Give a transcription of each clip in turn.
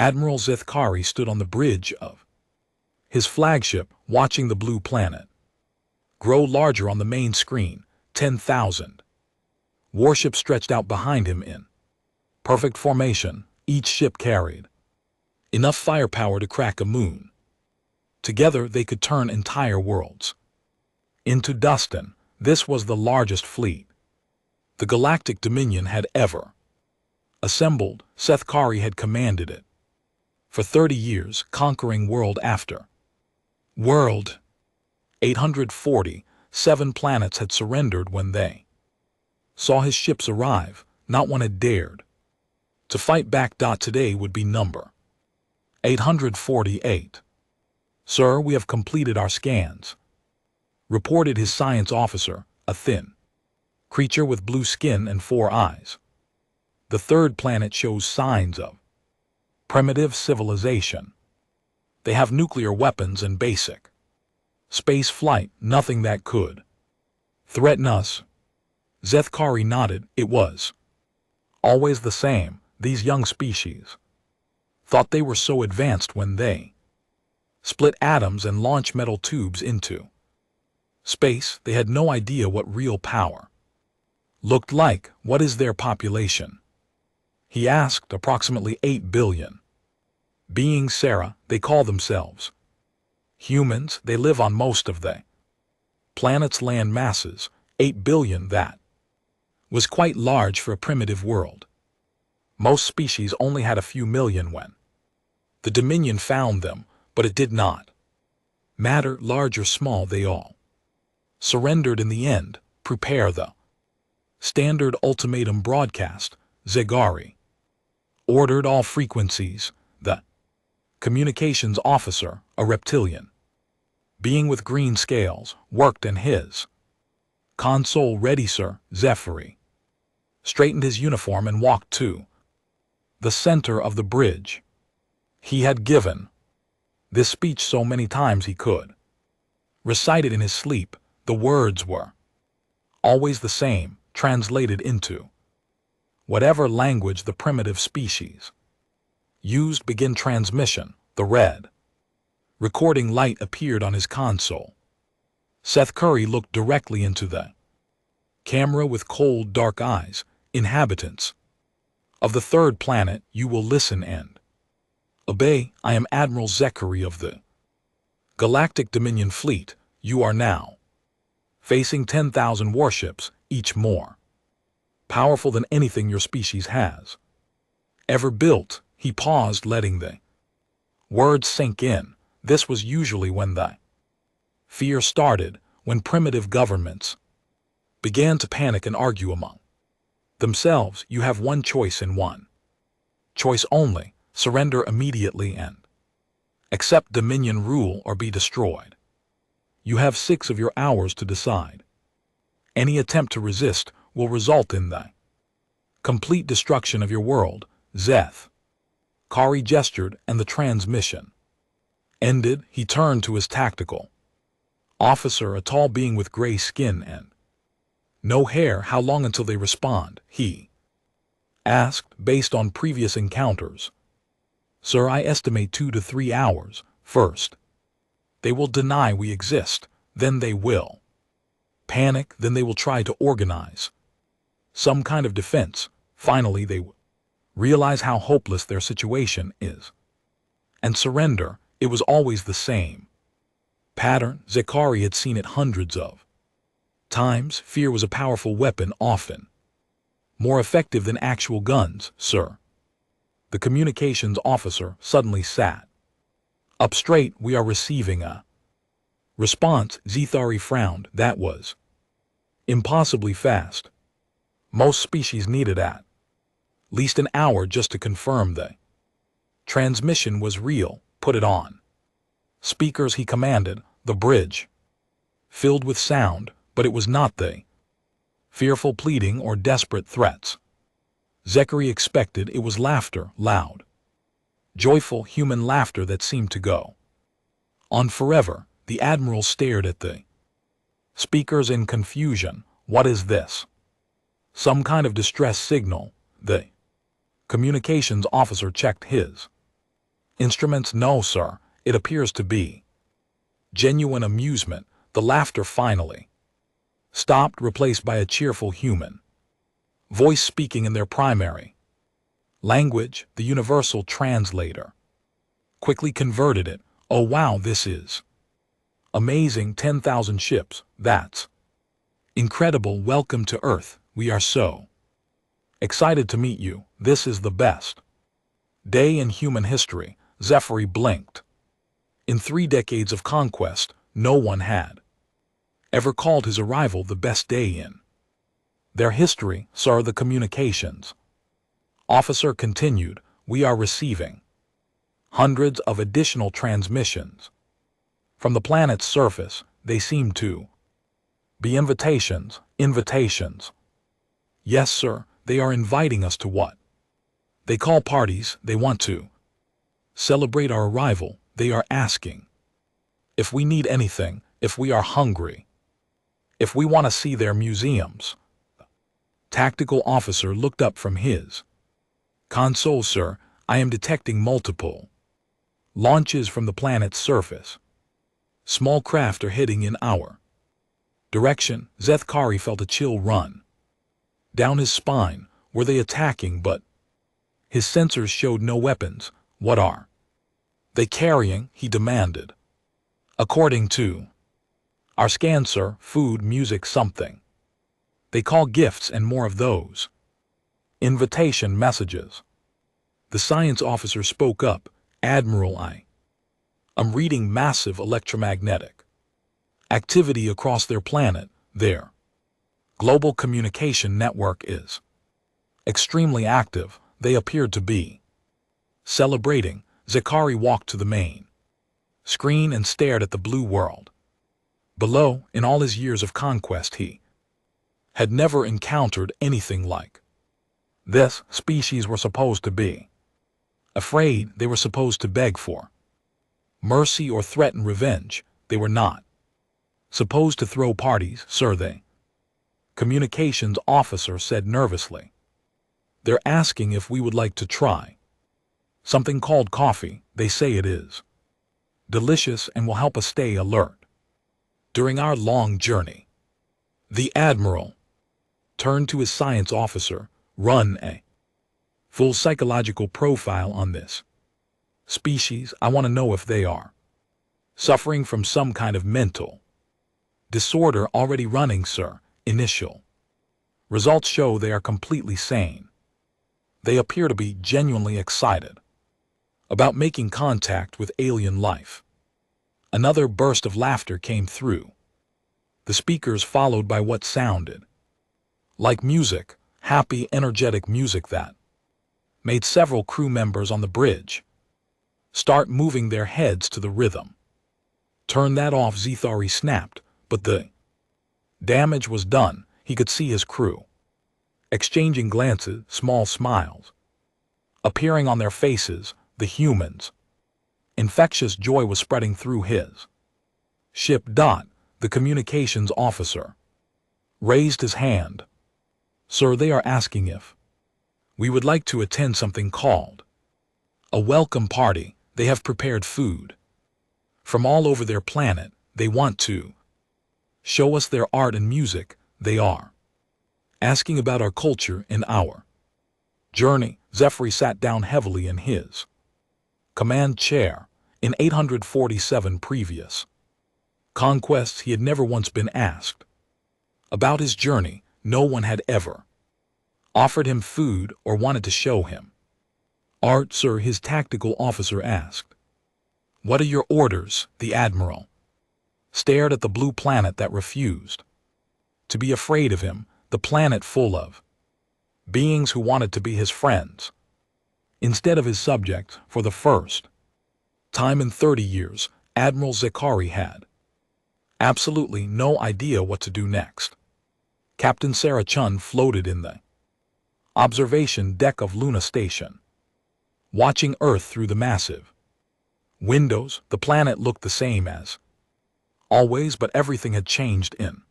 Admiral Zethkari stood on the bridge of his flagship, watching the blue planet grow larger on the main screen. 10,000 warships stretched out behind him in perfect formation. Each ship carried enough firepower to crack a moon. Together they could turn entire worlds into dust, and this was the largest fleet the Galactic Dominion had ever assembled. Zethkari had commanded it for 30 years, conquering world after world. 847 planets had surrendered when they saw his ships arrive. Not one had dared to fight back. Today would be number 848. "Sir, we have completed our scans," reported his science officer, a thin creature with blue skin and 4 eyes. "The third planet shows signs of primitive civilization. They have nuclear weapons and basic space flight, nothing that could threaten us." Zethkari nodded. It was always the same. These young species thought they were so advanced when they split atoms and launched metal tubes into space. They had no idea what real power looked like. "What is their population?" he asked. "Approximately 8 billion beings, Sarah. They call themselves humans. They live on most of the planet's land masses. 8 billion, that was quite large for a primitive world. Most species only had a few million when the Dominion found them, but it did not matter, large or small, they all surrendered in the end. Prepare the standard ultimatum broadcast." Zethkari ordered all frequencies. The communications officer, a reptilian being with green scales, worked in his console. "Ready, sir." Zethkari straightened his uniform and walked to the center of the bridge. He had given this speech so many times he could recite it in his sleep. The words were always the same, translated into whatever language the primitive species used. "Begin transmission." The red recording light appeared on his console. Zethkari looked directly into the camera with cold, dark eyes. "Inhabitants of the third planet, you will listen and obey. I am Admiral Zethkari of the Galactic Dominion Fleet. You are now facing 10,000 warships, each more powerful than anything your species has ever built." He paused, letting the words sink in. This was usually when the fear started, when primitive governments began to panic and argue among themselves. "You have one choice and one choice only. Surrender immediately and accept Dominion rule or be destroyed. You have 6 of your hours to decide. Any attempt to resist will result in the complete destruction of your world." Zethkari gestured, and the transmission ended. He turned to his tactical officer, a tall being with gray skin and no hair. "How long until they respond?" he asked. "Based on previous encounters, sir, I estimate 2 to 3 hours. First, they will deny we exist. Then they will panic. Then they will try to organize some kind of defense. Finally, they will realize how hopeless their situation is and surrender." It was always the same pattern. Zethkari had seen it hundreds of times. Fear was a powerful weapon, often more effective than actual guns. "Sir." The communications officer suddenly sat up straight. "We are receiving a response." Zethkari frowned. That was impossibly fast. Most species needed at least an hour just to confirm the transmission was real. "Put it on speakers," he commanded. The bridge filled with sound, but it was not the fearful pleading or desperate threats Zethkari expected. It was laughter, loud, joyful human laughter that seemed to go on forever. The Admiral stared at the speakers in confusion. "What is this? Some kind of distress signal?" The communications officer checked his Instruments? No, sir. It appears to be genuine amusement, the laughter finally stopped, replaced by a cheerful human voice speaking in their primary language. The universal translator quickly converted it. Oh wow, this is amazing. 10,000 ships. That's incredible. Welcome to Earth. We are so excited to meet you. This is the best day in human history. Zephyr blinked. In 3 decades of conquest, no one had ever called his arrival the best day in their history, sir. The communications officer continued. We are receiving hundreds of additional transmissions from the planet's surface. They seem to be invitations. Invitations? Yes, sir. They are inviting us to what they call parties. They want to celebrate our arrival. They are asking if we need anything, if we are hungry, if we want to see their museums. Tactical officer looked up from his console. Sir, I am detecting multiple launches from the planet's surface. Small craft are heading in our direction. Zethkari felt a chill run down his spine. Were they attacking? But his sensors showed no weapons. What are they carrying? He demanded. According to our scan, sir, food, music, something they call gifts, and more of those invitation messages. The science officer spoke up. Admiral, I'm reading massive electromagnetic activity across their planet. Their global communication network is extremely active. They appeared to be celebrating. Zakari walked to the main screen and stared at the blue world below. In all his years of conquest, he had never encountered anything like this. Species were supposed to be afraid. They were supposed to beg for mercy or threaten revenge. They were not supposed to throw parties, sir. The communications officer said nervously. They're asking if we would like to try something called coffee. They say it is delicious and will help us stay alert during our long journey. The Admiral turned to his science officer. Run a full psychological profile on this species. I want to know if they are suffering from some kind of mental disorder. Already running, sir. Initial results show they are completely sane. They appear to be genuinely excited about making contact with alien life. Another burst of laughter came through the speakers, followed by what sounded like music, happy, energetic music that made several crew members on the bridge start moving their heads to the rhythm. Turn that off, Zethari snapped, but the damage was done. He could see his crew exchanging glances, small smiles appearing on their faces. The humans' infectious joy was spreading through his ship. The communications officer raised his hand. Sir, they are asking if we would like to attend something called a welcome party. They have prepared food from all over their planet. They want to show us their art and music. They are asking about our culture and our journey. Zephyr sat down heavily in his command chair. In 847 previous conquests, he had never once been asked about his journey. No one had ever offered him food or wanted to show him art. Sir, his tactical officer asked. What are your orders? The Admiral stared at the blue planet that refused to be afraid of him, the planet full of beings who wanted to be his friends instead of his subjects. For the first time in 30 years, Admiral Zakari had absolutely no idea what to do next. Captain Sarah Chun floated in the observation deck of Luna Station, watching Earth through the massive windows. The planet looked the same as always, but everything had changed. In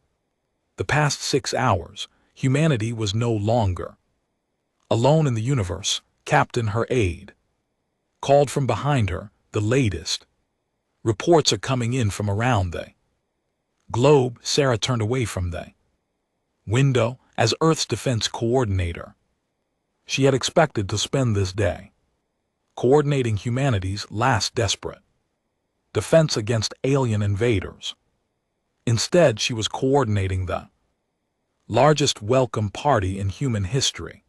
the past 6 hours, humanity was no longer alone in the universe. Captain, her aide, Called from behind her, the latest. Reports are coming in from around the globe. Sarah turned away from the window as Earth's defense coordinator. She had expected to spend this day coordinating humanity's last desperate defense against alien invaders. Instead, she was coordinating the largest welcome party in human history.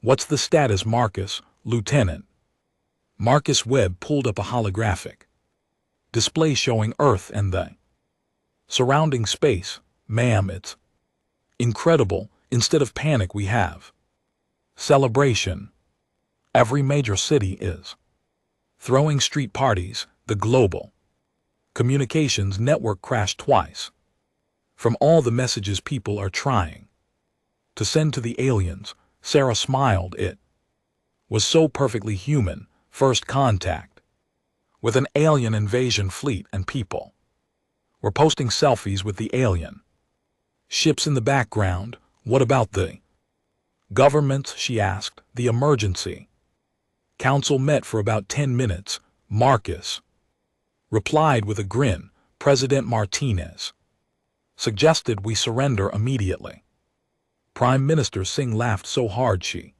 What's the status, Marcus, Lieutenant? Marcus Webb pulled up a holographic display showing Earth and the surrounding space. Ma'am, it's incredible. Instead of panic, we have celebration. Every major city is throwing street parties. The global communications network crashed twice. From all the messages people are trying to send to the aliens, Sarah smiled. It was so perfectly human. First contact with an alien invasion fleet, and people were posting selfies with the alien ships in the background. What about the governments? She asked. The emergency council met for about 10 minutes. Marcus replied with a grin. President Martinez suggested we surrender immediately. Prime Minister Singh laughed so hard she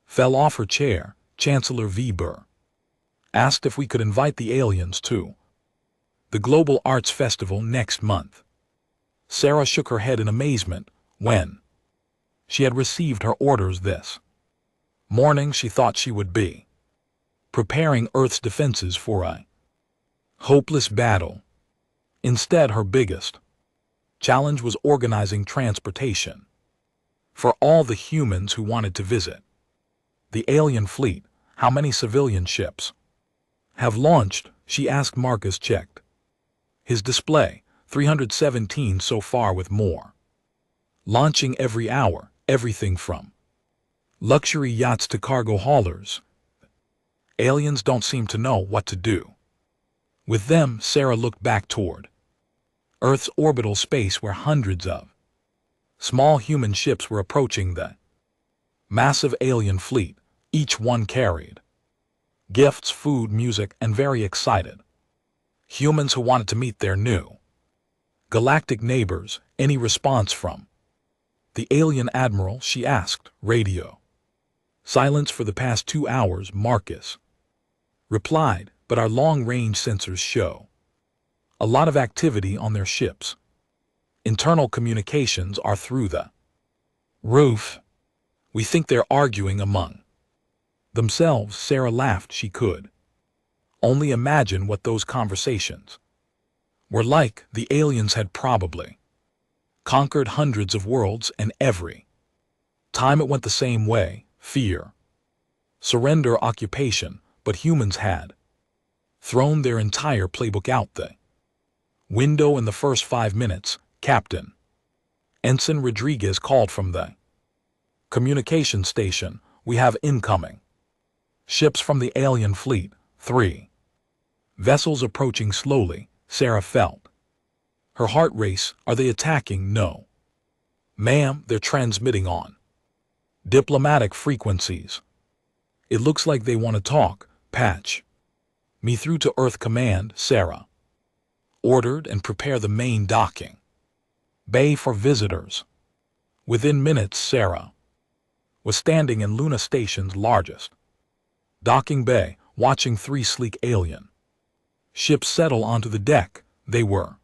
fell off her chair. Chancellor Weber asked if we could invite the aliens to the Global Arts Festival next month. Sarah shook her head in amazement. When she had received her orders this morning, she thought she would be preparing Earth's defenses for a hopeless battle. Instead, her biggest challenge was organizing transportation for all the humans who wanted to visit the alien fleet. How many civilian ships have launched? She asked. Marcus checked his display. 317 so far, with more launching every hour. Everything from luxury yachts to cargo haulers. Aliens don't seem to know what to do with them. Sarah looked back toward Earth's orbital space, where hundreds of small human ships were approaching the massive alien fleet. Each one carried gifts, food, music, and very excited humans who wanted to meet their new galactic neighbors. Any response from the alien admiral? She asked. Radio silence for the past 2 hours, Marcus replied, but our long-range sensors show a lot of activity on their ships. Internal communications are through the roof. We think they're arguing among themselves. Sarah laughed. She could only imagine what those conversations were like. The aliens had probably conquered hundreds of worlds, and every time it went the same way. Fear, surrender, occupation. But humans had thrown their entire playbook out the window in the first 5 minutes. Captain Ensign Rodriguez called from the communication station. We have incoming ships from the alien fleet. 3 vessels approaching slowly. Sarah felt her heart race. Are they attacking? No, ma'am, they're transmitting on diplomatic frequencies. It looks like they want to talk. Patch me through to Earth Command, Sarah ordered, and prepare the main docking bay for visitors. Within minutes, Sarah was standing in Luna Station's largest docking bay, watching 3 sleek alien ships settle onto the deck. They were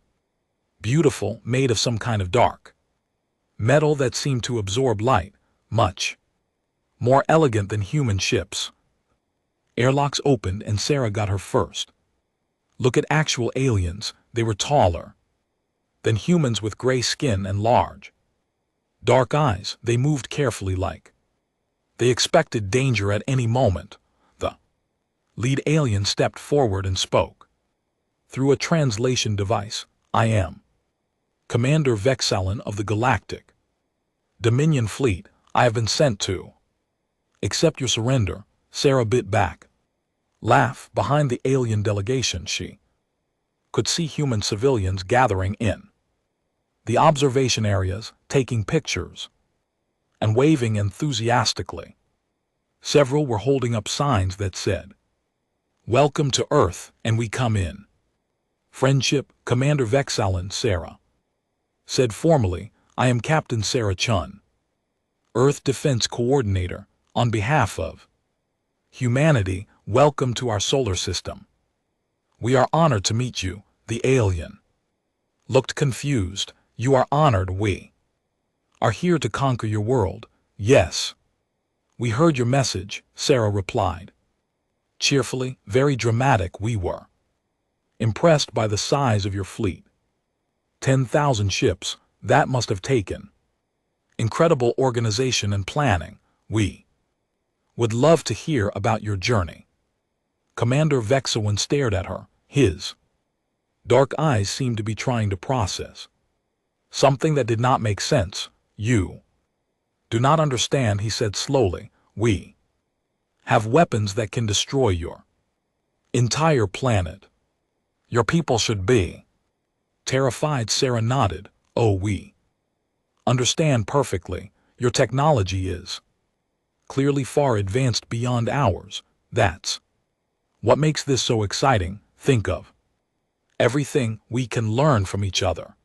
beautiful, made of some kind of dark metal that seemed to absorb light, much more elegant than human ships. Airlocks opened, and Sarah got her first look at actual aliens. They were taller than humans, with gray skin and large, dark eyes. They moved carefully, like they expected danger at any moment. The lead alien stepped forward and spoke through a translation device. I am Commander Vexallen of the Galactic Dominion Fleet. I have been sent to accept your surrender. Sarah bit back laugh. Behind the alien delegation, she could see human civilians gathering in the observation areas, taking pictures and waving enthusiastically. Several were holding up signs that said Welcome to Earth, and we come in. Friendship, Commander Vexalan Sarah. Said formally, I am Captain Sarah Chun, Earth Defense Coordinator, on behalf of humanity. Welcome to our solar system. We are honored to meet you. The alien looked confused. You are honored. We are here to conquer your world. Yes. We heard your message, Sarah replied. Cheerfully, very dramatic. We were impressed by the size of your fleet. 10,000 ships, that must have taken incredible organization and planning. We would love to hear about your journey. Commander Vexalan stared at her. His dark eyes seemed to be trying to process something that did not make sense. You do not understand, he said slowly. We have weapons that can destroy your entire planet. Your people should be terrified. Sarah nodded. Oh, we understand perfectly. Your technology is clearly far advanced beyond ours. That's what makes this so exciting. Think of everything we can learn from each other.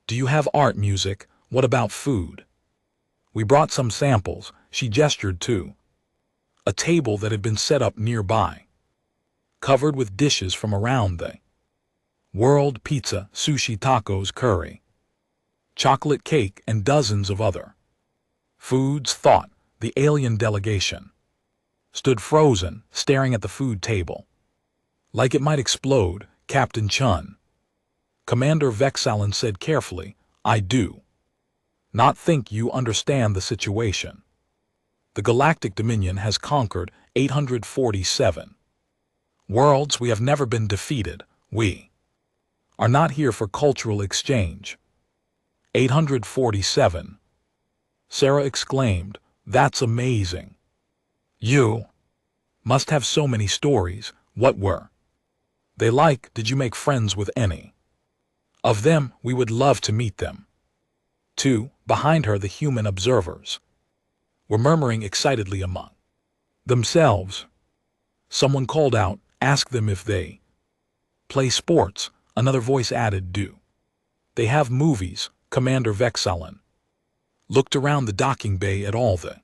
Do you have art, music? What about food? We brought some samples. She gestured to a table that had been set up nearby, covered with dishes from around the world: pizza, sushi, tacos, curry, chocolate cake, and dozens of other foods. Thought the alien delegation stood frozen, staring at the food table like it might explode. Captain Chun, Commander Vexalan said carefully, I do not think you understand the situation. The Galactic Dominion has conquered 847 worlds. We have never been defeated. We are not here for cultural exchange. 847. Sarah exclaimed, that's amazing. You must have so many stories. What were they like? Did you make friends with any of them? We would love to meet them. Two, behind her, the human observers were murmuring excitedly among themselves. Someone called out, ask them if they play sports. Another voice added, do they have movies? Commander Vexalan looked around the docking bay at all the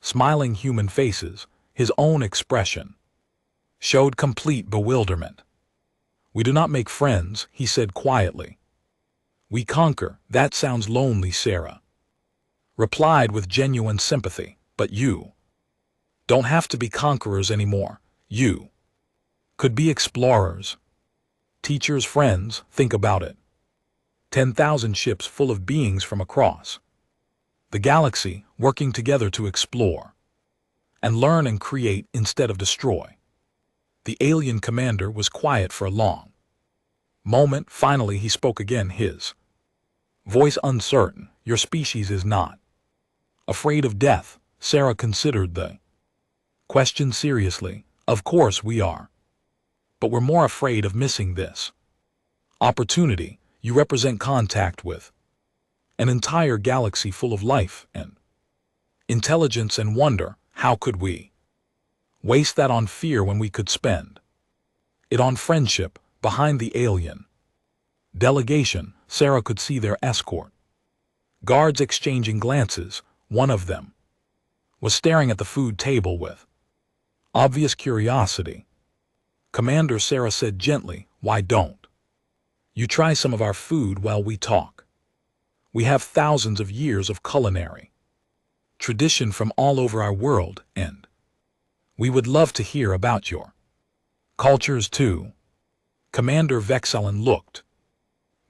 smiling human faces. His own expression showed complete bewilderment. We do not make friends, he said quietly. We conquer. That sounds lonely, Sarah replied with genuine sympathy. But you don't have to be conquerors anymore. You could be explorers, teachers, friends. Think about it. 10,000 ships full of beings from across the galaxy, working together to explore and learn and create instead of destroy. The alien commander was quiet for a long moment. Finally, he spoke again, his voice uncertain. Your species is not afraid of death. Sarah considered the question seriously. Of course we are. But we're more afraid of missing this opportunity. You represent contact with an entire galaxy full of life and intelligence and wonder. How could we waste that on fear when we could spend it on friendship? Behind the alien delegation, Sarah could see their escort guards exchanging glances. One of them was staring at the food table with obvious curiosity. Commander, Sarah said gently, why don't you try some of our food while we talk? We have thousands of years of culinary tradition from all over our world, and we would love to hear about your cultures too. Commander Vexalan looked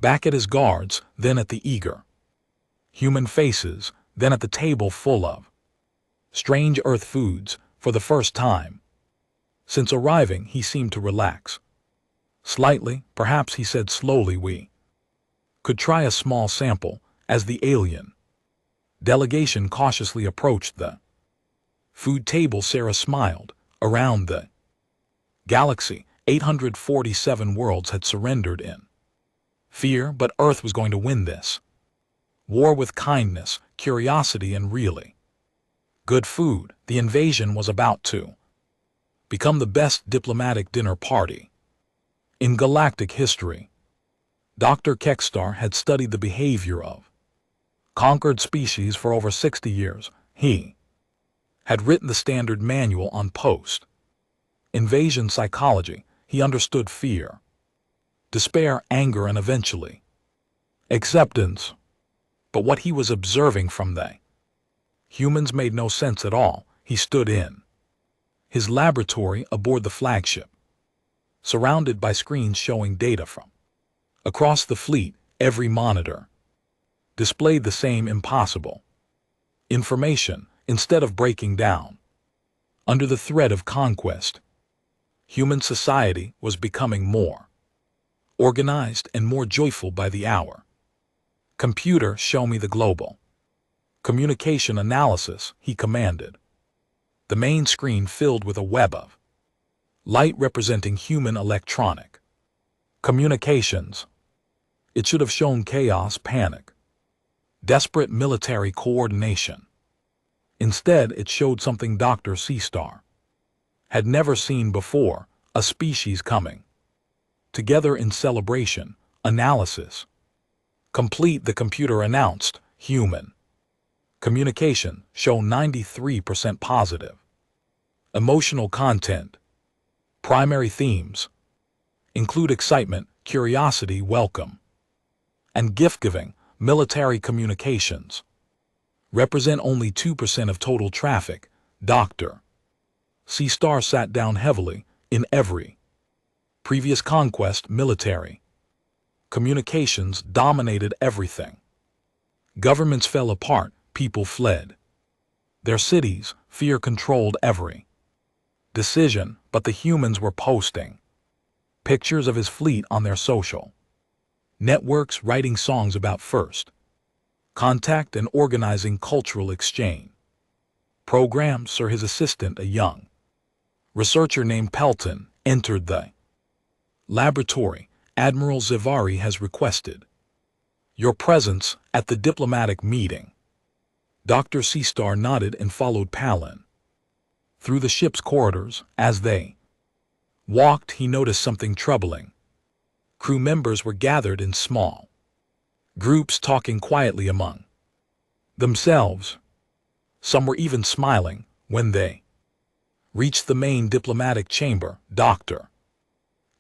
back at his guards, then at the eager human faces, then at the table full of strange earth foods. For the first time since arriving, he seemed to relax slightly. Perhaps, he said slowly, we could try a small sample. As the alien delegation cautiously approached the food table, Sarah smiled. Around the galaxy, 847 worlds had surrendered in fear, but Earth was going to win this war with kindness, curiosity, and really good food. The invasion was about to become the best diplomatic dinner party. In galactic history, Dr. Kekstar had studied the behavior of conquered species for over 60 years. He had written the standard manual on post-invasion psychology. He understood fear, despair, anger, and eventually acceptance. But what he was observing from the humans made no sense at all. He stood in his laboratory aboard the flagship, surrounded by screens showing data from across the fleet. Every monitor displayed the same impossible information. Instead of breaking down under the threat of conquest, human society was becoming more organized and more joyful by the hour. Computer, show me the global communication analysis, he commanded. The main screen filled with a web of light representing human electronic communications. It should have shown chaos, panic, desperate military coordination. Instead, it showed something Dr. Kekstar had never seen before: a species coming together in celebration. Analysis complete, the computer announced. Human communication show 93% positive. Emotional content. Primary themes include excitement, curiosity, welcome, and gift-giving. Military communications represent only 2% of total traffic. Dr. Kekstar sat down heavily. In every previous conquest, military communications dominated everything. Governments fell apart, people fled their cities, fear controlled every decision. But the humans were posting pictures of his fleet on their social networks, writing songs about first contact and organizing cultural exchange programs. Sir, his assistant, a young researcher named Pelton, entered the laboratory. Admiral Zivari has requested your presence at the diplomatic meeting. Dr. Kekstar nodded and followed Palin through the ship's corridors. As they walked, he noticed something troubling. Crew members were gathered in small groups, talking quietly among themselves. Some were even smiling. When they reached the main diplomatic chamber, Dr.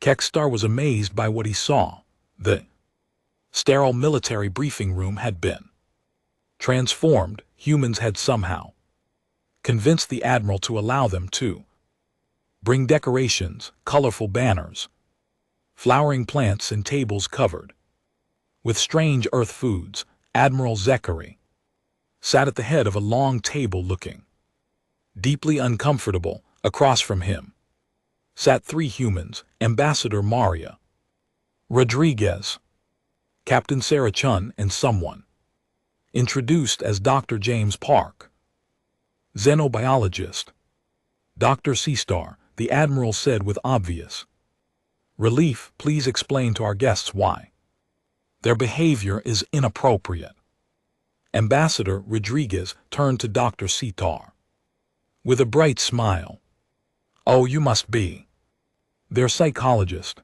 Kekstar was amazed by what he saw. The sterile military briefing room had been transformed. Humans had somehow convinced the admiral to allow them to bring decorations, colorful banners, flowering plants, and tables covered with strange earth foods. Admiral Zachary sat at the head of a long table, looking deeply uncomfortable. Across from him sat three humans: Ambassador Maria Rodriguez, Captain Sarah Chun, and someone introduced as Dr. James Park, xenobiologist. Dr. Kekstar, the admiral said with obvious relief, please explain to our guests why their behavior is inappropriate. Ambassador Rodriguez turned to Dr. Kekstar with a bright smile. Oh, you must be their psychologist.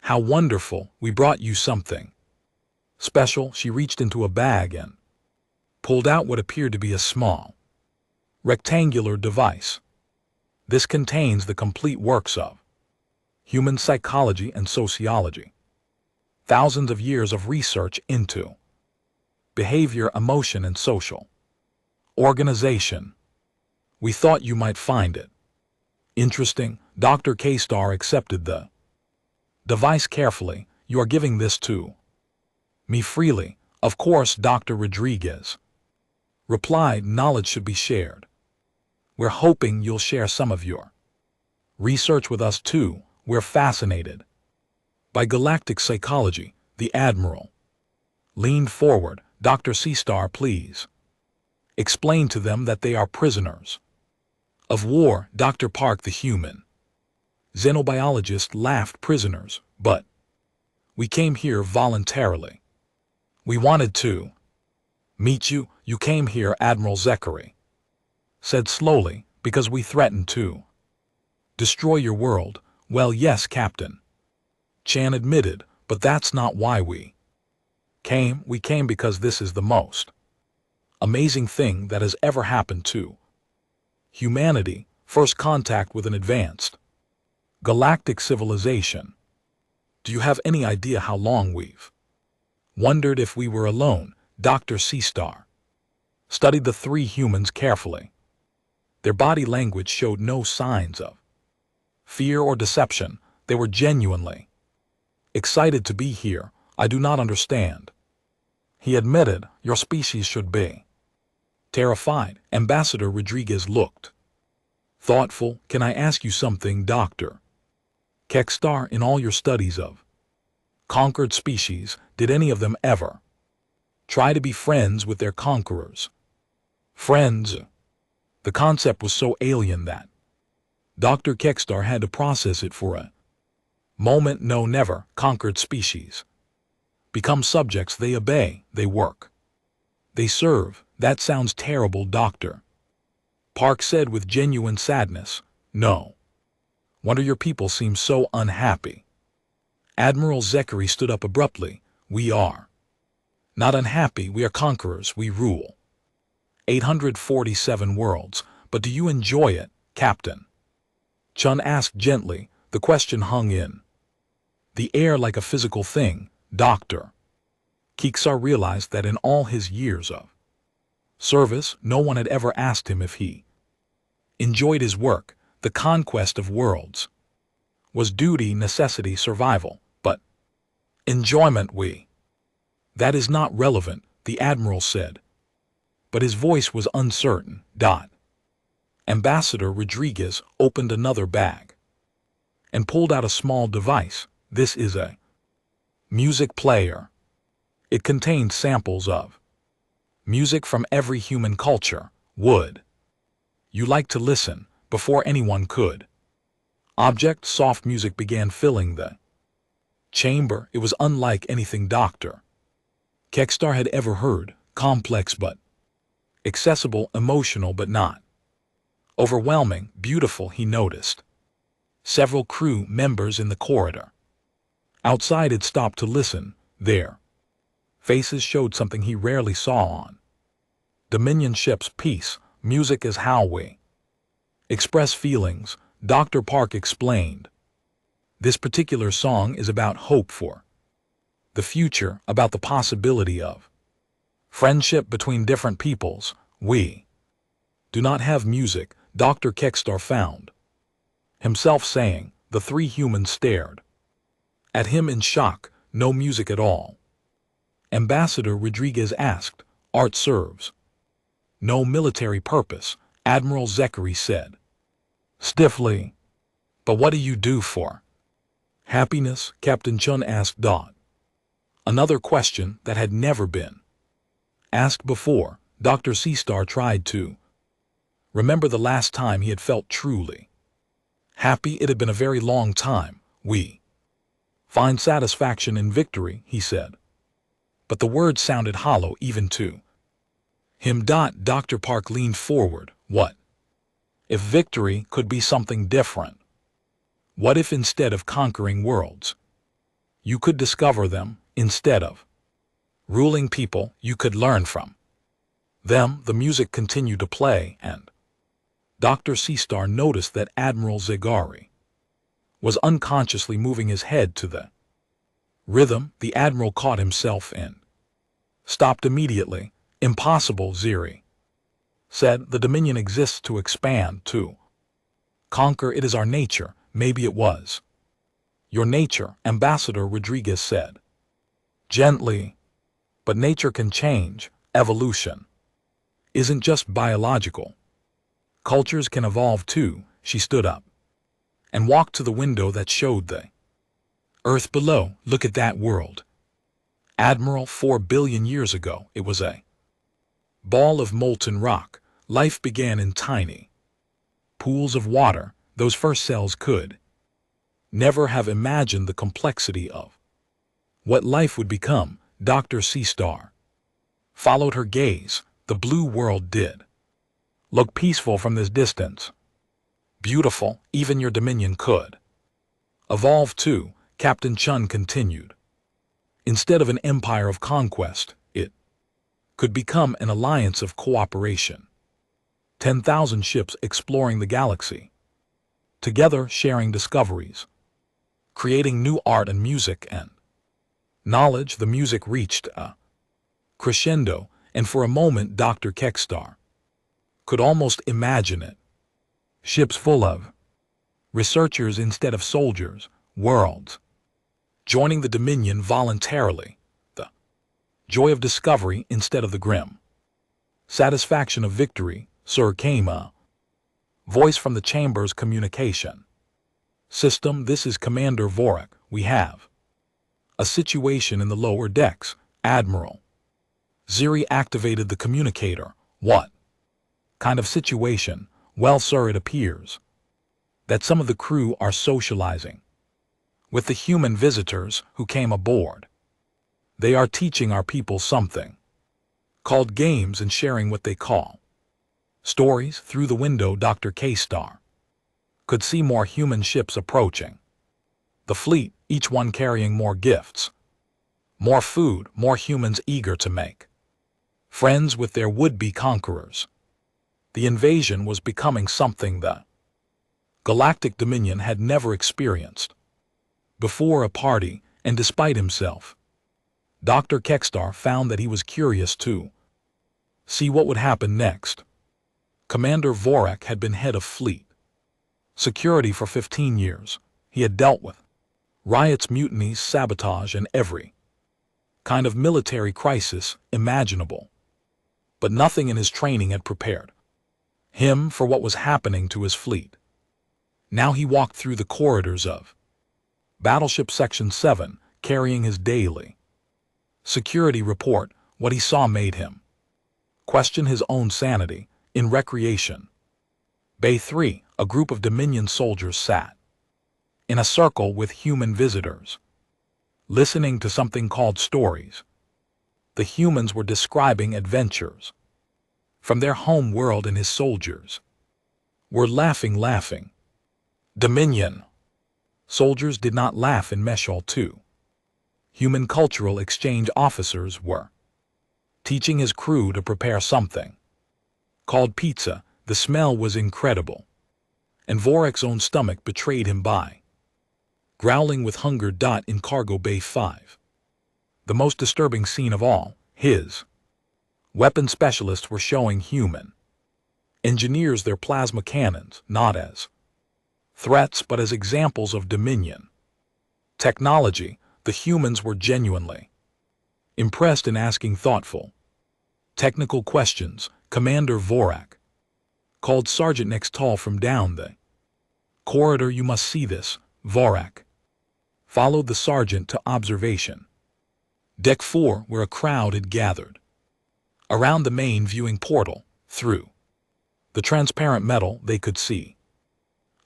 How wonderful, we brought you something special. She reached into a bag and pulled out what appeared to be a small rectangular device. This contains the complete works of human psychology and sociology. Thousands of years of research into behavior, emotion, and social organization. We thought you might find it interesting. Dr. Kekstar accepted the device carefully. You are giving this to me freely. Of course, Dr. Rodriguez replied. Knowledge should be shared. We're hoping you'll share some of your research with us too. We're fascinated by galactic psychology. The admiral leaned forward. Dr. Kekstar, please explain to them that they are prisoners of war. Dr. Park, the human xenobiologist, laughed. Prisoners, but we came here voluntarily. We wanted to meet you. You came here, Admiral Zachary said slowly, because we threatened to Destroy your world? Well, yes, Captain. Chan admitted, but that's not why we came. We came because this is the most amazing thing that has ever happened to humanity. First contact with an advanced galactic civilization. Do you have any idea how long we've wondered if we were alone? Dr. C-Star studied the three humans carefully. Their body language showed no signs of fear or deception. They were genuinely excited to be here. I do not understand. He admitted, your species should be terrified. Ambassador Rodriguez looked thoughtful. Can I ask you something, Dr. Kekstar? In all your studies of conquered species, did any of them ever try to be friends with their conquerors? Friends? The concept was so alien that Dr. Kekstar had to process it for a moment. No, never. Conquered species become subjects. They obey, they work, they serve. That sounds terrible, Dr. Park said with genuine sadness. No wonder your people seem so unhappy. Admiral Zechary stood up abruptly. We are not unhappy. We are conquerors. We rule 847 worlds. But do you enjoy it, Captain? Chun asked gently. The question hung in the air like a physical thing. Dr. Kekstar realized that in all his years of service, no one had ever asked him if he enjoyed his work. The conquest of worlds was duty, necessity, survival. But enjoyment, that is not relevant, the Admiral said. But his voice was uncertain. Ambassador Rodriguez opened another bag and pulled out a small device. This is a music player. It contained samples of music from every human culture. Would you like to listen? Before anyone could object, soft music began filling the chamber. It was unlike anything Dr. Kekstar had ever heard. Complex but accessible, emotional but not overwhelming, beautiful. He noticed several crew members in the corridor outside had stopped to listen. Their faces showed something he rarely saw on Dominion ships. Peace. Music is how we express feelings, Dr. Park explained. This particular song is about hope for the future, about the possibility of friendship between different peoples. We do not have music, Dr. Kekstar found himself saying. The three humans stared at him in shock. No music at all. Ambassador Rodriguez asked, art serves no military purpose, Admiral Zechary said stiffly. But what do you do for happiness? Captain Chun asked. Another question that had never been asked before. Dr. C-Star tried to remember the last time he had felt truly happy. It had been a very long time. We find satisfaction in victory, he said. But the words sounded hollow even to him. Dr. Park leaned forward. What if victory could be something different? What if instead of conquering worlds, you could discover them? Instead of ruling people, you could learn from them. The music continued to play, and Dr. C-Star noticed that Admiral Zechary was unconsciously moving his head to the rhythm. The Admiral caught himself in stopped immediately. Impossible, Zeri said. The Dominion exists to expand, to conquer. It is our nature. Maybe it was your nature, Ambassador Rodriguez said gently. But nature can change. Evolution isn't just biological. Cultures can evolve too. She stood up and walked to the window that showed the Earth below. Look at that world, Admiral. 4 billion years ago, it was a ball of molten rock. Life began in tiny pools of water. Those first cells could never have imagined the complexity of what life would become. Dr. C-Star followed her gaze. The blue world did look peaceful from this distance. Beautiful, even your Dominion could. Evolve too, Captain Chun continued. Instead of an empire of conquest, it could become an alliance of cooperation. 10,000 ships exploring the galaxy, together sharing discoveries, creating new art and music and knowledge. The music reached a crescendo, and for a moment Dr. Kekstar could almost imagine it. Ships full of researchers instead of soldiers, worlds joining the Dominion voluntarily, the joy of discovery instead of the grim satisfaction of victory. Sir, came a voice from the chamber's communication system. This is Commander Vorak. We have a situation in the lower decks, Admiral. Ziri activated the communicator. What kind of situation? Well, sir, it appears that some of the crew are socializing with the human visitors who came aboard. They are teaching our people something called games and sharing what they call stories. Through the window, Dr. K-Star could see more human ships approaching the fleet, each one carrying more gifts, more food, more humans eager to make friends with their would-be conquerors. The invasion was becoming something the Galactic Dominion had never experienced before. A party, and despite himself, Dr. Kekstar found that he was curious to see what would happen next. Commander Vorak had been head of fleet security for 15 years. He had dealt with riots, mutinies, sabotage, and every kind of military crisis imaginable. But nothing in his training had prepared him for what was happening to his fleet. Now he walked through the corridors of Battleship Section 7, carrying his daily security report. What he saw made him question his own sanity. In Recreation Bay 3, a group of Dominion soldiers sat in a circle with human visitors, listening to something called stories. The humans were describing adventures from their home world, and his soldiers were laughing. Dominion soldiers did not laugh in Meshal 2. Human cultural exchange officers were teaching his crew to prepare something called pizza. The smell was incredible, and Vorak's own stomach betrayed him by growling with hunger. In Cargo Bay 5, the most disturbing scene of all, his weapon specialists were showing human engineers their plasma cannons, not as threats but as examples of Dominion technology. The humans were genuinely impressed and asking thoughtful, technical questions. Commander Vorak called Sergeant Nextal from down the corridor. You must see this. Vorak followed the sergeant to observation Deck 4, where a crowd had gathered around the main viewing portal. Through the transparent metal they could see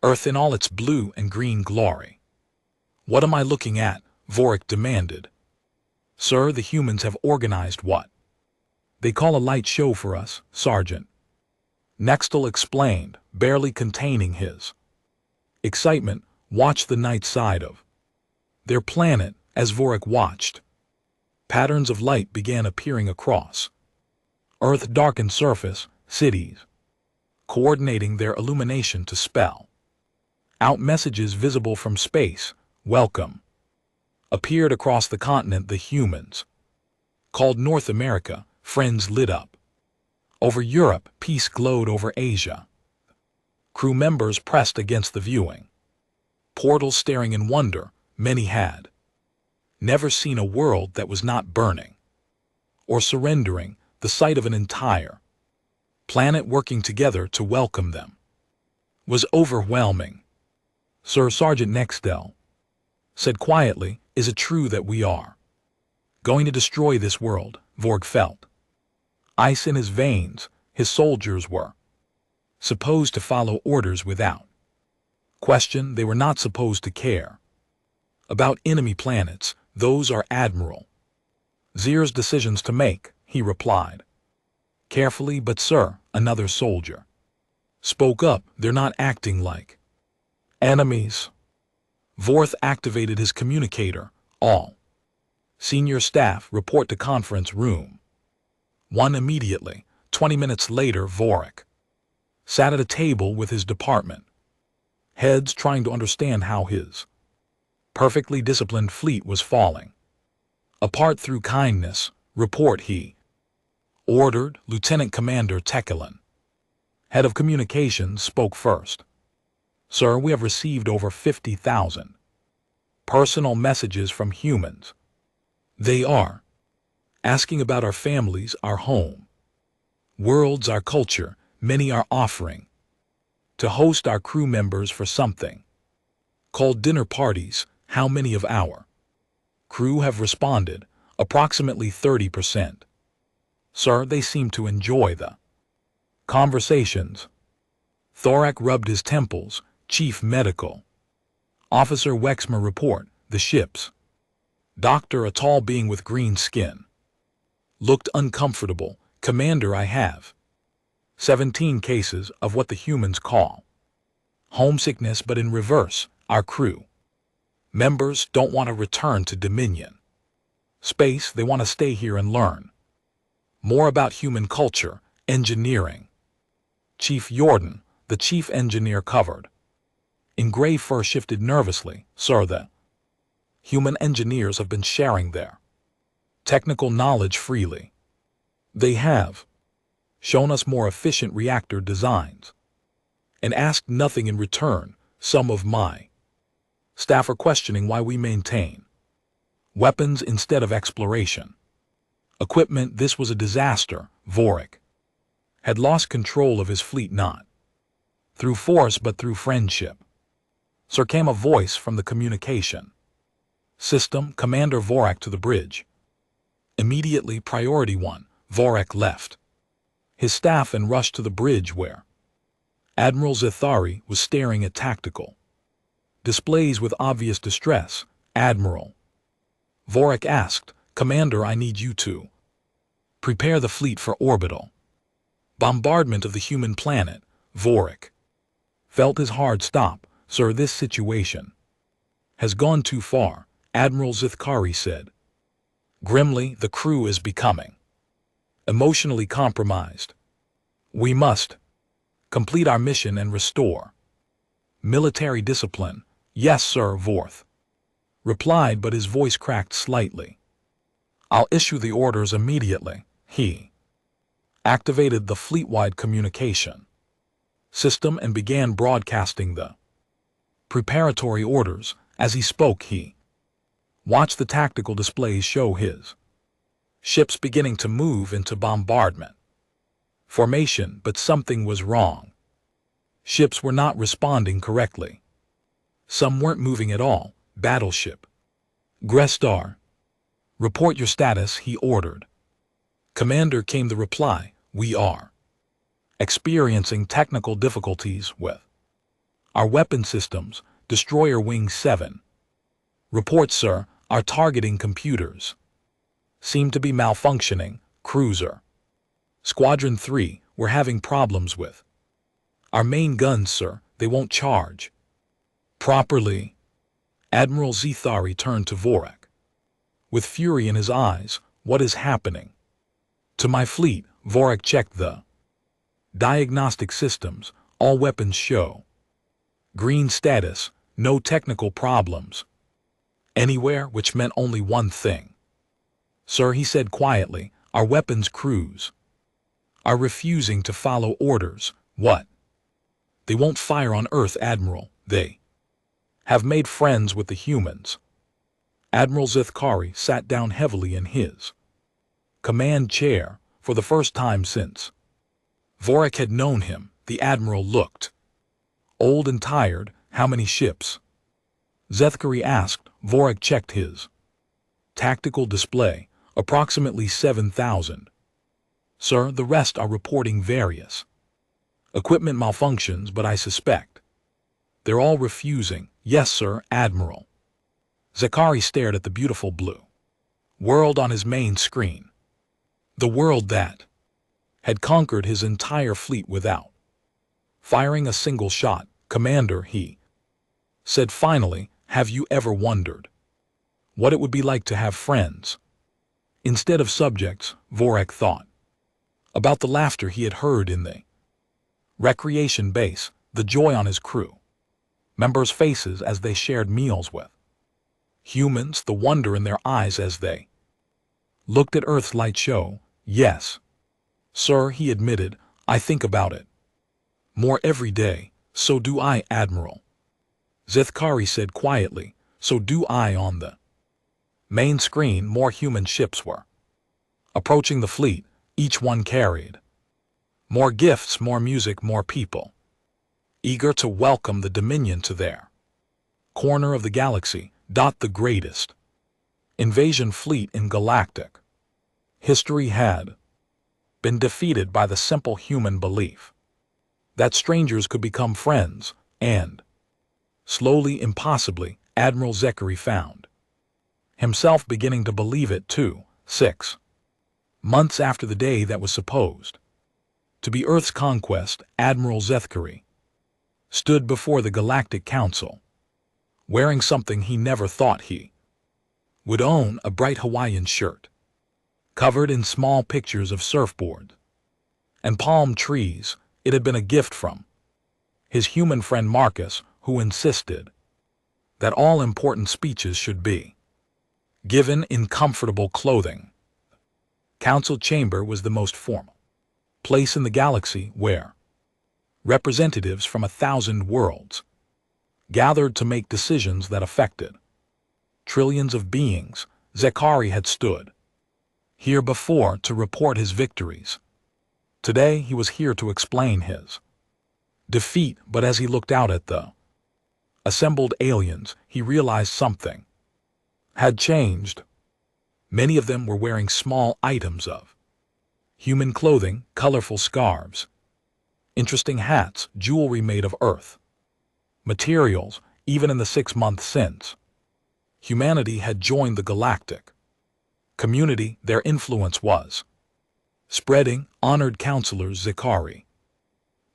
Earth in all its blue and green glory. What am I looking at? Vorak demanded. Sir, the humans have organized what they call a light show for us, Sergeant Nextal explained, barely containing his excitement. Watch the night side of their planet. As Vorak watched, patterns of light began appearing across Earth's darkened surface. Cities coordinating their illumination to spell out messages visible from space. Welcome appeared across the continent. The humans called North America. Friends lit up over Europe. Peace glowed over Asia. Crew members pressed against the viewing portals, staring in wonder. Many had never seen a world that was not burning or surrendering. The sight of an entire planet working together to welcome them was overwhelming. Sir, Sergeant Nextel said quietly, is it true that we are going to destroy this world? Vorg felt ice in his veins. His soldiers were supposed to follow orders without question. They were not supposed to care about enemy planets. Those are Admiral Zir's decisions to make, he replied carefully. But sir, another soldier Spoke up, they're not acting like enemies. Vorth activated his communicator. All senior staff report to conference room. One immediately. 20 minutes later, Vorik sat at a table with his department heads trying to understand how his perfectly disciplined fleet was falling apart through kindness. Report, he ordered. Lieutenant Commander Tekelin, head of communications, spoke first. Sir, we have received over 50,000 personal messages from humans. They are asking about our families, our home, worlds, our culture. Many are offering to host our crew members for something called dinner parties. How many of our crew have responded? Approximately 30%. Sir, they seem to enjoy the conversations. Thorak rubbed his temples. Chief Medical Officer Wexmer report, the ship's doctor, a tall being with green skin, looked uncomfortable. Commander, I have 17 cases of what the humans call homesickness, but in reverse. Our crew members don't want to return to Dominion space. They want to stay here and learn more about human culture, engineering. Chief Jordan, the chief engineer, covered in gray fur, shifted nervously. Sir, the human engineers have been sharing their technical knowledge freely. They have shown us more efficient reactor designs and asked nothing in return. Some of my staff are questioning why we maintain weapons instead of exploration equipment. This was a disaster. Vorik had lost control of his fleet, not through force but through friendship. Sir, came a voice from the communication system. Commander Vorak to the bridge. Immediately. Priority 1. Vorak left his staff and rushed to the bridge where Admiral Zethari was staring at tactical displays with obvious distress. Admiral, Vorak asked, Commander, I need you to prepare the fleet for orbital bombardment of the human planet. Vorik felt his heart stop. Sir, this situation has gone too far, Admiral Zethari said grimly. The crew is becoming emotionally compromised. We must complete our mission and restore military discipline. Yes, sir, Vorth replied, but his voice cracked slightly. I'll issue the orders immediately. He activated the fleet-wide communication system and began broadcasting the preparatory orders. As he spoke, he watched the tactical displays show his ships beginning to move into bombardment formation, but something was wrong. Ships were not responding correctly. Some weren't moving at all. Battleship Grestar, report your status, he ordered. Commander, came the reply. We are experiencing technical difficulties with our weapon systems. Destroyer Wing 7. Report, sir, our targeting computers seem to be malfunctioning. Cruiser Squadron 3, we're having problems with our main guns, sir. They won't charge properly. Admiral Zethari turned to Vorak with fury in his eyes. What is happening to my fleet? Vorak checked the diagnostic systems. All weapons show green status. No technical problems anywhere, which meant only one thing. Sir, he said quietly, our weapons crews are refusing to follow orders. What? They won't fire on Earth, Admiral. They have made friends with the humans. Admiral Zethari sat down heavily in his command chair for the first time since Vorak had known him. The Admiral looked old and tired. How many ships? Zethari asked. Vorak checked his tactical display. Approximately 7,000. Sir, the rest are reporting various equipment malfunctions, but I suspect they're all refusing. Yes, sir, Admiral. Zethari stared at the beautiful blue world on his main screen. The world that had conquered his entire fleet without Firing a single shot, "Commander," he said finally, "have you ever wondered what it would be like to have friends instead of subjects?" Vorek thought about the laughter he had heard in the recreation base, the joy on his crew members' faces as they shared meals with humans, the wonder in their eyes as they looked at Earth's light show. "Yes, sir," he admitted, "I think about it more every day." "So do I, Admiral," Zethkari said quietly. "So do I." On the main screen, more human ships were approaching the fleet. Each one carried more gifts, more music, more people eager to welcome the Dominion to their corner of the galaxy. The greatest invasion fleet in galactic history had been defeated by the simple human belief that strangers could become friends, and slowly, impossibly, Admiral Zechary found himself beginning to believe it too. 6 months after the day that was supposed to be Earth's conquest, Admiral Zethkari stood before the Galactic Council, wearing something he never thought he would own, a bright Hawaiian shirt, covered in small pictures of surfboards and palm trees. It had been a gift from his human friend Marcus, who insisted that all important speeches should be given in comfortable clothing. Council chamber was the most formal place in the galaxy, where representatives from 1,000 worlds gathered to make decisions that affected trillions of beings. Zechari had stood here before to report his victories. Today he was here to explain his defeat, but as he looked out at the assembled aliens, he realized something had changed. Many of them were wearing small items of human clothing, colorful scarves, interesting hats, jewelry made of Earth materials. Even in the 6 months since humanity had joined the galactic community, their influence was spreading. Honored Counselor Zechari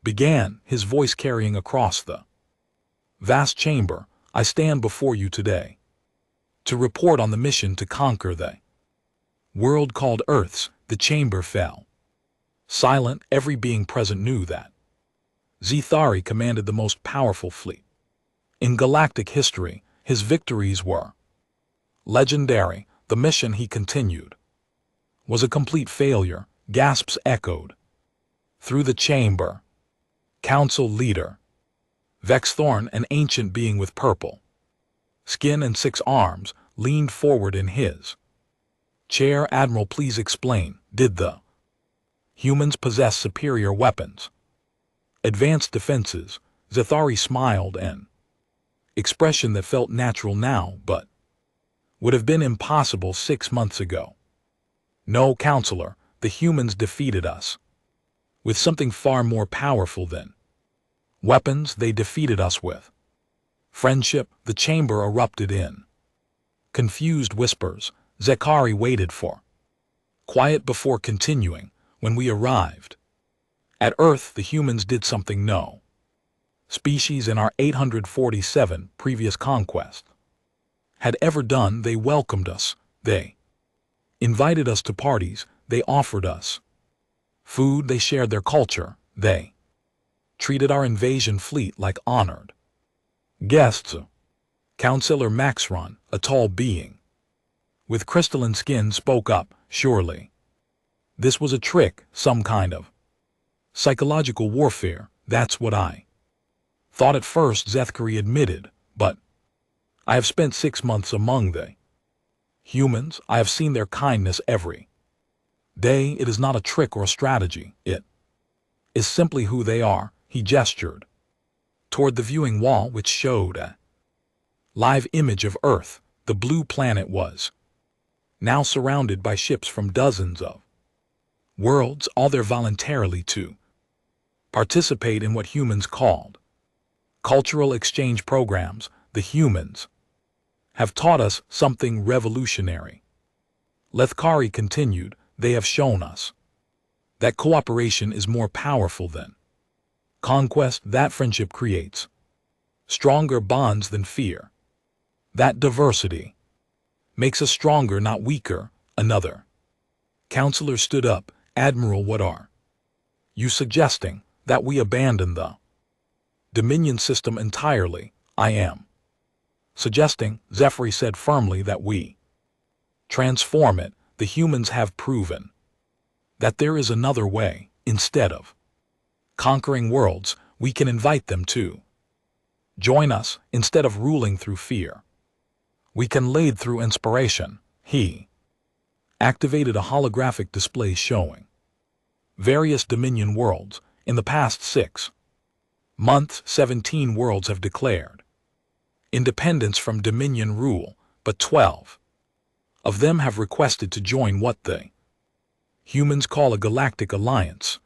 began, his voice carrying across the vast chamber, "I stand before you today to report on the mission to conquer the world called Earth's." The chamber fell silent. Every being present knew that Zethari commanded the most powerful fleet in galactic history. His victories were legendary. The mission, he continued, was a complete failure. Gasps echoed through the chamber. Council leader Vexthorn, an ancient being with purple skin and 6 arms, leaned forward in his chair. "Admiral, please explain. Did the humans possess superior weapons, advanced defenses?" Zethari smiled, an expression that felt natural now, but would have been impossible 6 months ago. "No, Counselor, the humans defeated us with something far more powerful than weapons. They defeated us with friendship." The chamber erupted in confused whispers. Zechari waited for quiet before continuing. "When we arrived at Earth, the humans did something no species in our 847 previous conquest had ever done. They welcomed us. They invited us to parties. They offered us food. They shared their culture. They treated our invasion fleet like honored guests." Counselor Maxron, a tall being with crystalline skin, spoke up. "Surely this was a trick, some kind of psychological warfare." "That's what I thought at first," Zethkari admitted, "but I have spent 6 months among the humans. I have seen their kindness every day. It is not a trick or a strategy. It is simply who they are." He gestured toward the viewing wall, which showed a live image of Earth. The blue planet was now surrounded by ships from dozens of worlds, all there voluntarily to participate in what humans called cultural exchange programs. "The humans have taught us something revolutionary," Lethkari continued. "They have shown us that cooperation is more powerful than Conquest that friendship creates. Stronger bonds than fear. That diversity makes us stronger, not weaker. Another counselor stood up. Admiral, what are you suggesting? That we abandon the Dominion system entirely? I am suggesting, Zephyr said firmly, that we transform it. The humans have proven that there is another way. Instead of conquering worlds, we can invite them to join us. Instead of ruling through fear, we can lead through inspiration. He activated a holographic display showing various Dominion worlds. In the past 6 months, 17 worlds have declared independence from Dominion rule, but 12 of them have requested to join what the humans call a Galactic Alliance,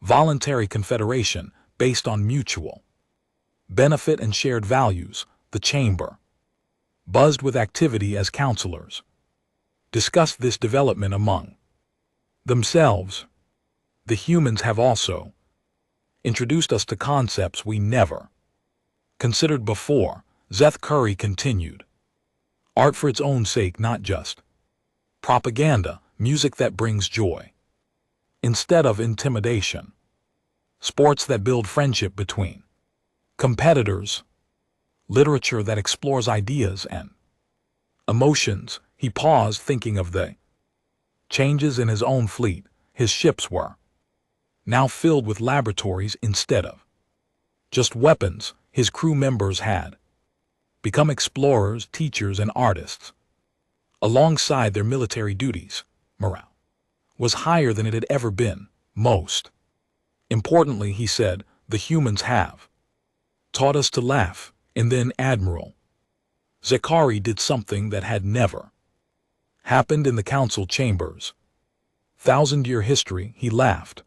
voluntary confederation based on mutual benefit and shared values. The chamber buzzed with activity as counselors discussed this development among themselves. The humans have also introduced us to concepts we never considered before. Zeth Curry continued. Art for its own sake, not just propaganda. Music that brings joy instead of intimidation. Sports that build friendship between competitors. Literature that explores ideas and emotions. He paused, thinking of the changes in his own fleet. His ships were now filled with laboratories instead of just weapons. His crew members had become explorers, teachers, and artists. Alongside their military duties, morale was higher than it had ever been. Most importantly, he said, the humans have taught us to laugh. And then Admiral Zakari did something that had never happened in the council chambers. 1,000-year history, he laughed.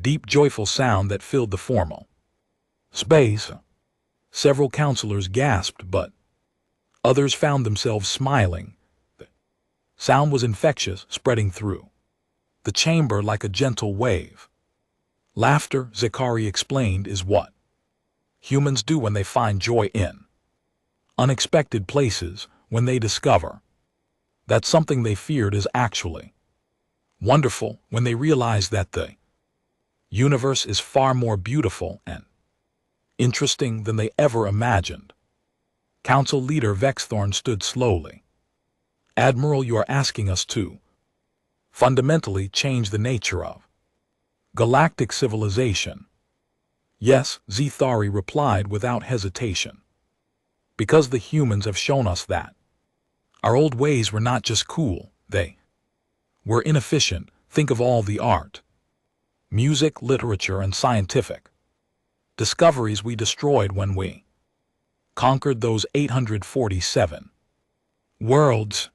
Deep, joyful sound that filled the formal space. Several counselors gasped, but others found themselves smiling. The sound was infectious, spreading through the chamber like a gentle wave. Laughter, Zakari explained, is what humans do when they find joy in unexpected places, when they discover that something they feared is actually wonderful, when they realize that the universe is far more beautiful and interesting than they ever imagined. Council leader Vexthorn stood slowly. Admiral, you are asking us to fundamentally change the nature of galactic civilization. Yes, Zethari replied without hesitation. Because the humans have shown us that our old ways were not just cool, they were inefficient. Think of all the art, music, literature, and scientific discoveries we destroyed when we conquered those 847 worlds.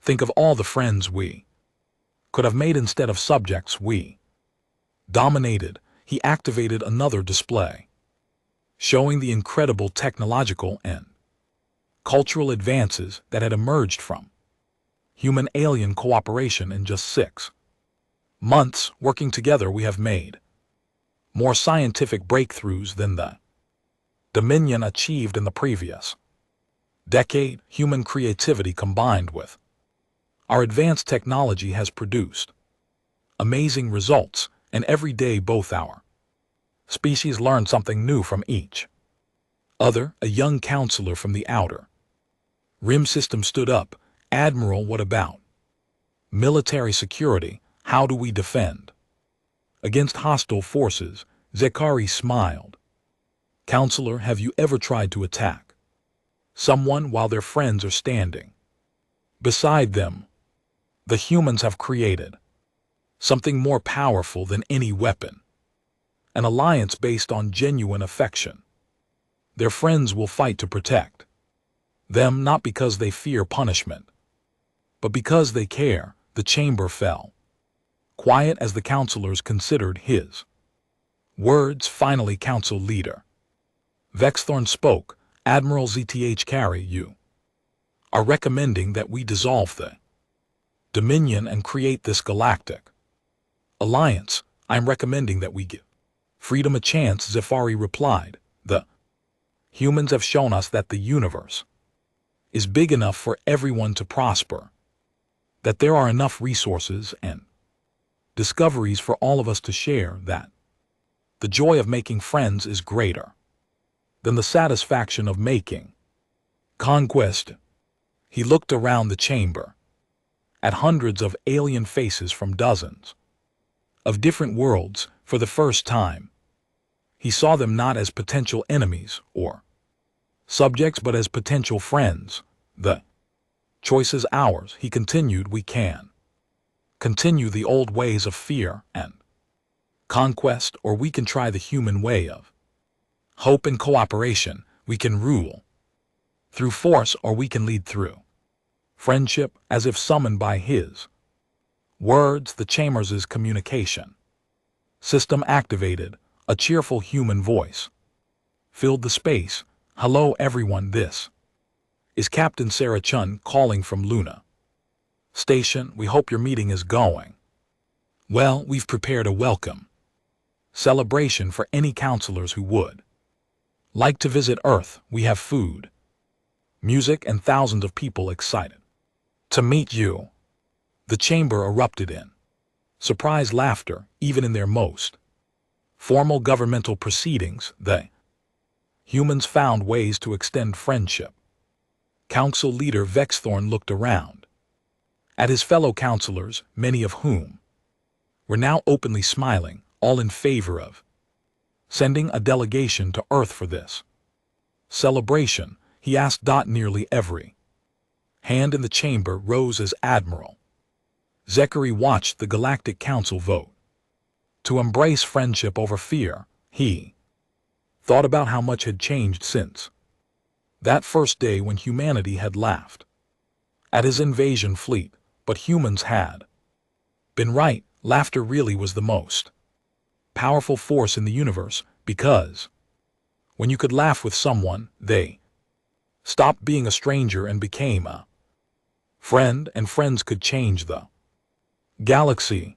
Think of all the friends we could have made instead of subjects we dominated. He activated another display, showing the incredible technological and cultural advances that had emerged from human-alien cooperation. In just 6 months working together, we have made more scientific breakthroughs than the Dominion achieved in the previous decade. Human creativity combined with our advanced technology has produced amazing results, and every day both our species learn something new from each other. A young counselor from the outer rim system stood up. Admiral, what about military security? How do we defend against hostile forces? Zakari smiled. Counselor, have you ever tried to attack someone while their friends are standing beside them? The humans have created something more powerful than any weapon, an alliance based on genuine affection. Their friends will fight to protect them, not because they fear punishment, but because they care. The chamber fell quiet as the counselors considered his words. Finally, council leader Vexthorn spoke. Admiral Zth Carey, you are recommending that we dissolve the Dominion and create this galactic alliance. I am recommending that we give Freedom a chance, Zephyri replied. The humans have shown us that the universe is big enough for everyone to prosper, that there are enough resources and discoveries for all of us to share, that the joy of making friends is greater than the satisfaction of making conquest. He looked around the chamber at hundreds of alien faces from dozens of different worlds. For the first time, he saw them not as potential enemies or subjects but as potential friends. The choice is ours, he continued. We can continue the old ways of fear and conquest, or we can try the human way of hope and cooperation. We can rule through force, or we can lead through friendship. As if summoned by his words, the chamber's communication system activated. A cheerful human voice filled the space. Hello everyone, this is Captain Sarah Chun calling from Luna Station. We hope your meeting is going well. We've prepared a welcome celebration for any counselors who would like to visit Earth. We have food, music, and thousands of people excited to meet you. The chamber erupted in surprised laughter. Even in their most formal governmental proceedings, the humans found ways to extend friendship. Council leader Vexthorn looked around at his fellow counselors, many of whom were now openly smiling, all in favor of sending a delegation to Earth for this celebration. He asked. Nearly every hand in the chamber rose as Admiral Zechary watched the Galactic Council vote to embrace friendship over fear. He thought about how much had changed since that first day when humanity had laughed at his invasion fleet, but humans had been right. Laughter really was the most powerful force in the universe, because when you could laugh with someone, they stopped being a stranger and became a friend, and friends could change the galaxy.